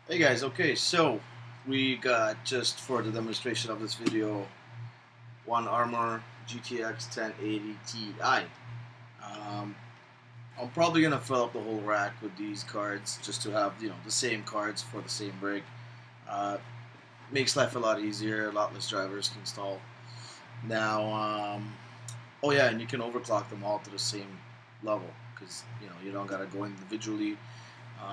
Hey guys, okay, so we got, just for the demonstration of this video, one Armor GTX 1080 Ti. I'm probably gonna fill up the whole rack with these cards just to have the same cards for the same rig. Uh, Makes life a lot easier, a lot less drivers to install. Now, oh yeah, and you can overclock them all to the same level because you don't gotta go individually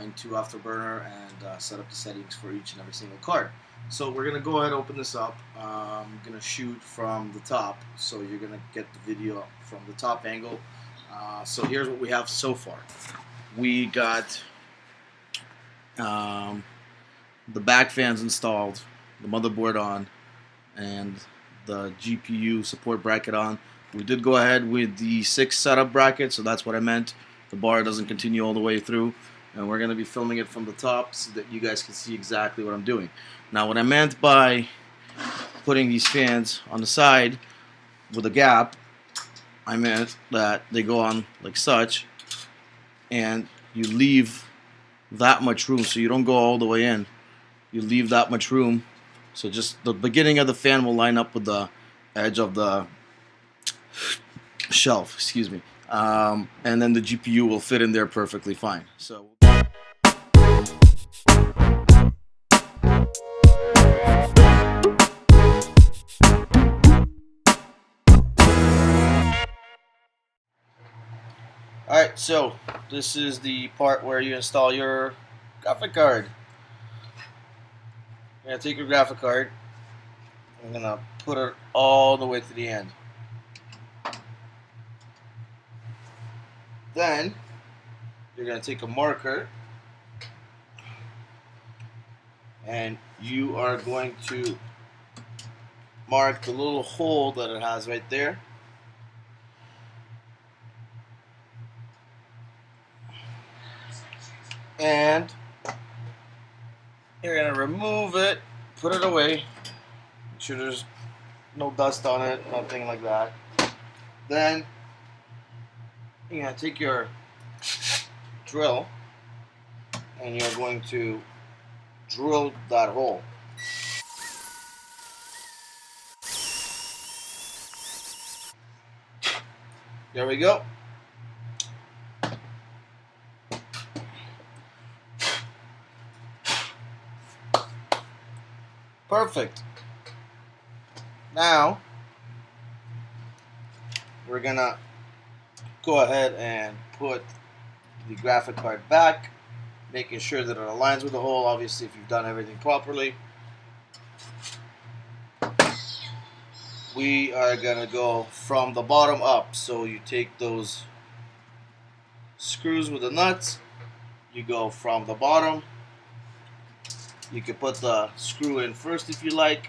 into Afterburner and set up the settings for each and every single card. So we're gonna go ahead and open this up. I'm gonna shoot from the top, so you're gonna get the video from the top angle. So here's what we have so far. We got um, the back fans installed, the motherboard on, and the GPU support bracket on. We did go ahead with the 6 setup bracket, so that's what I meant. The bar doesn't continue all the way through, and we're going to be filming it from the top so that you guys can see exactly what I'm doing. Now, what I meant by putting these fans on the side with a gap, I meant that they go on like such, and you leave that much room, so you don't go all the way in. You leave that much room, so just the beginning of the fan will line up with the edge of the shelf, excuse me, and then the GPU will fit in there perfectly fine. So alright, so this is the part where you install your graphic card. You're going to take your graphic card, I'm going to put it all the way to the end. Then you're going to take a marker and you are going to mark the little hole that it has right there. And you're going to remove it, put it away, make sure there's no dust on it, nothing like that. Then you're going to take your drill and you're going to drill that hole. There we go. Perfect. Now we're gonna go ahead and put the graphic card back, making sure that it aligns with the hole, obviously if you've done everything properly. We are gonna go from the bottom up, so you take those screws with the nuts, you go from the bottom. You can put the screw in first if you like,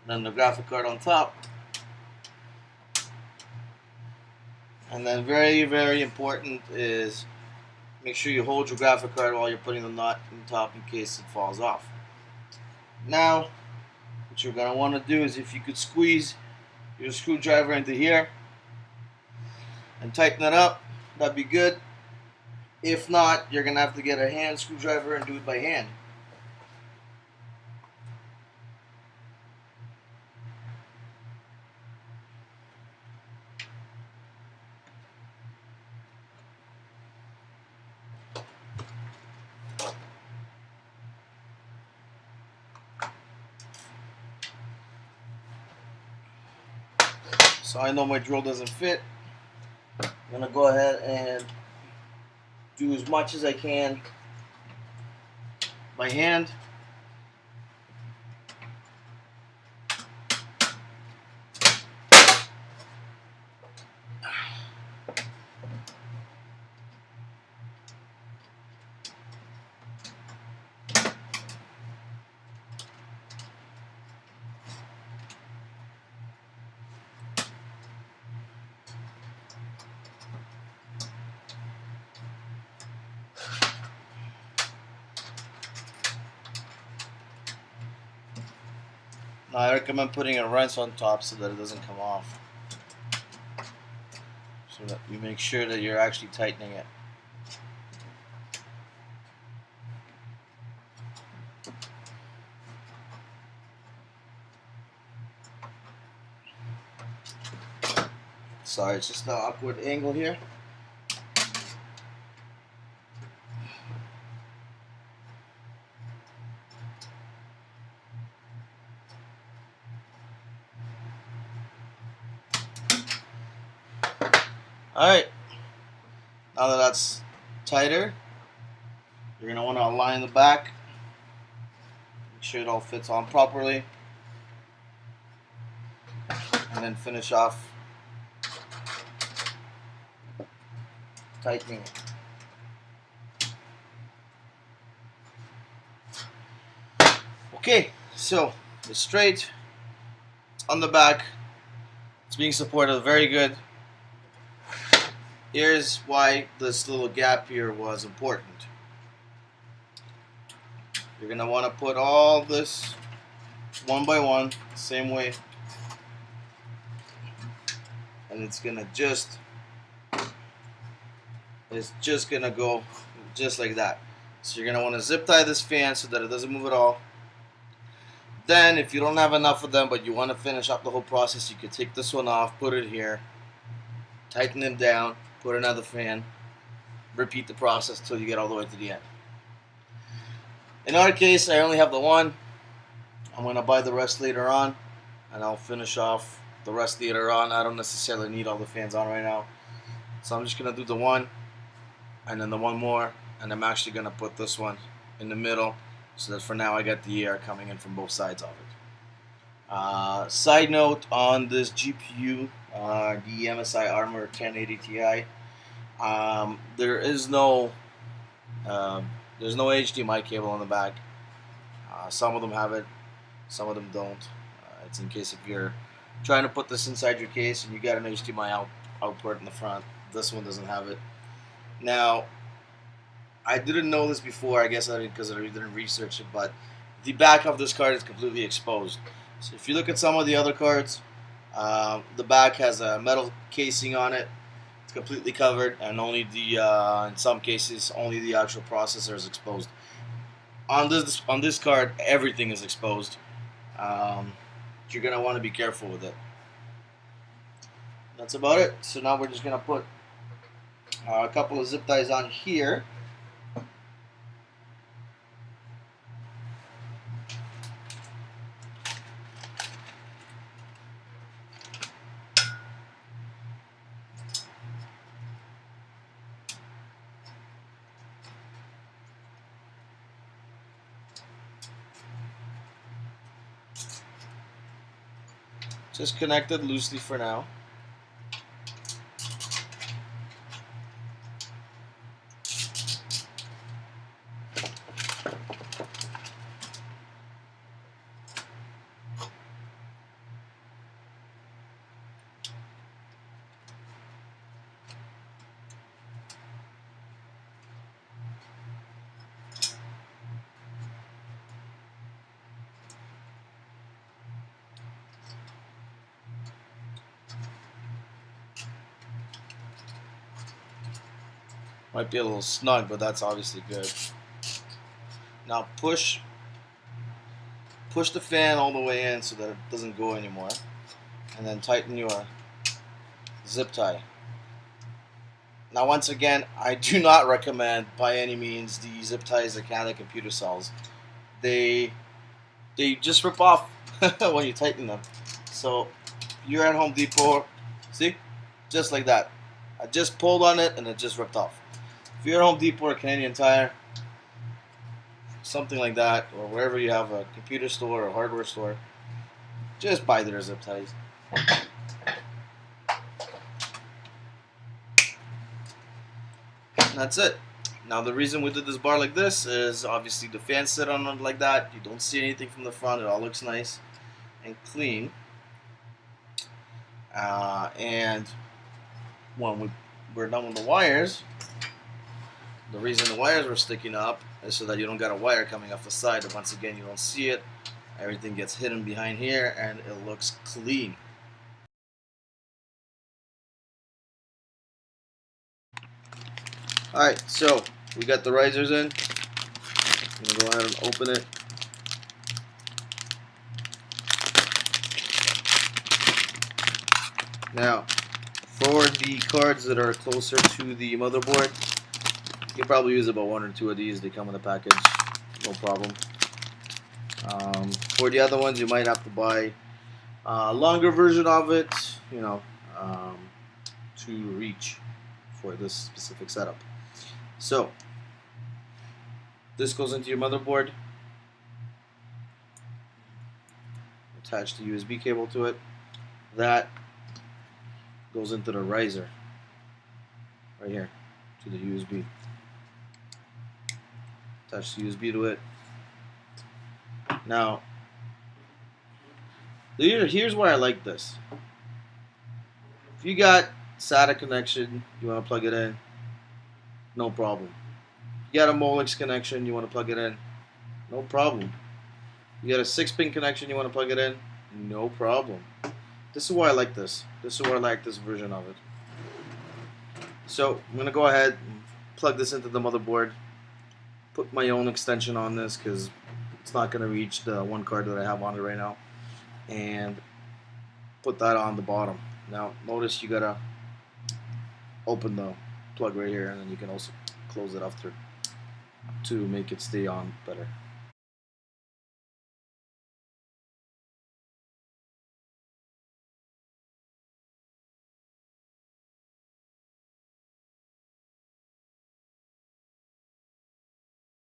then the graphic card on top. And then very, very important is make sure you hold your graphic card while you're putting the nut on top in case it falls off. Now, what you're going to want to do is, if you could squeeze your screwdriver into here and tighten it up, that'd be good. If not, you're going to have to get a hand screwdriver and do it by hand. So I know my drill doesn't fit. I'm going to go ahead and do as much as I can by hand. Now I recommend putting a wrench on top so that it doesn't come off, so that you make sure that you're actually tightening it. Sorry, it's just an awkward angle here. Alright, now that that's tighter, you're going to want to align the back. Make sure it all fits on properly. And then finish off tightening it. Okay, so it's straight, it's on the back, it's being supported very good. Here's why this little gap here was important. You're going to want to put all this one by one, same way. And it's going to just go just like that. So you're going to want to zip tie this fan so that it doesn't move at all. Then if you don't have enough of them but you want to finish up the whole process, you could take this one off, put it here, tighten it down, put another fan, repeat the process until you get all the way to the end. In our case, I only have the one. I'm going to buy the rest later on, and I'll finish off the rest later on. I don't necessarily need all the fans on right now. So I'm just going to do the one, and then the one more, and I'm actually going to put this one in the middle, so that for now I got the air coming in from both sides of it. Side note on this GPU, the MSI Armor 1080 Ti, there's no HDMI cable on the back. Some of them have it, some of them don't. It's in case if you're trying to put this inside your case and you got an HDMI output in the front. This one doesn't have it. Now, I didn't know this before, I guess because I didn't research it, but the back of this card is completely exposed. So if you look at some of the other cards, the back has a metal casing on it. It's completely covered, and only the in some cases only the actual processor is exposed. On this card, everything is exposed. You're gonna want to be careful with it. That's about it. So now we're just gonna put a couple of zip ties on here. Just connected loosely for now. Might be a little snug, but that's obviously good. Now push the fan all the way in so that it doesn't go anymore, and then tighten your zip tie. Now once again, I do not recommend by any means the zip ties that come out of computer cells. They just rip off when you tighten them. So you're at Home Depot, see, just like that. I just pulled on it and it just ripped off. If you're at Home Depot or Canadian Tire, something like that, or wherever you have a computer store or hardware store, just buy their zip ties. And that's it. Now the reason we did this bar like this is obviously the fans sit on it like that. You don't see anything from the front. It all looks nice and clean. And when we're done with the wires, the reason the wires were sticking up is so that you don't got a wire coming off the side. But once again, you don't see it. Everything gets hidden behind here and it looks clean. Alright, so we got the risers in. I'm going to go ahead and open it. Now, For the cards that are closer to the motherboard, you can probably use about 1 or 2 of these. They come in a package, no problem. For the other ones, you might have to buy a longer version of it, you know, to reach for this specific setup. So, this goes into your motherboard. Attach the USB cable to it. That goes into the riser right here to the USB. Attach the USB to it. Now, here's why I like this. If you got SATA connection, you want to plug it in, no problem. You got a Molex connection, you want to plug it in, no problem. You got a 6-pin connection, you want to plug it in, no problem. This is why I like this. This is why I like this version of it. So I'm going to go ahead and plug this into the motherboard, put my own extension on this because it's not going to reach the one card that I have on it right now, and put that on the bottom. Now notice you got to open the plug right here, and then you can also close it after to make it stay on better.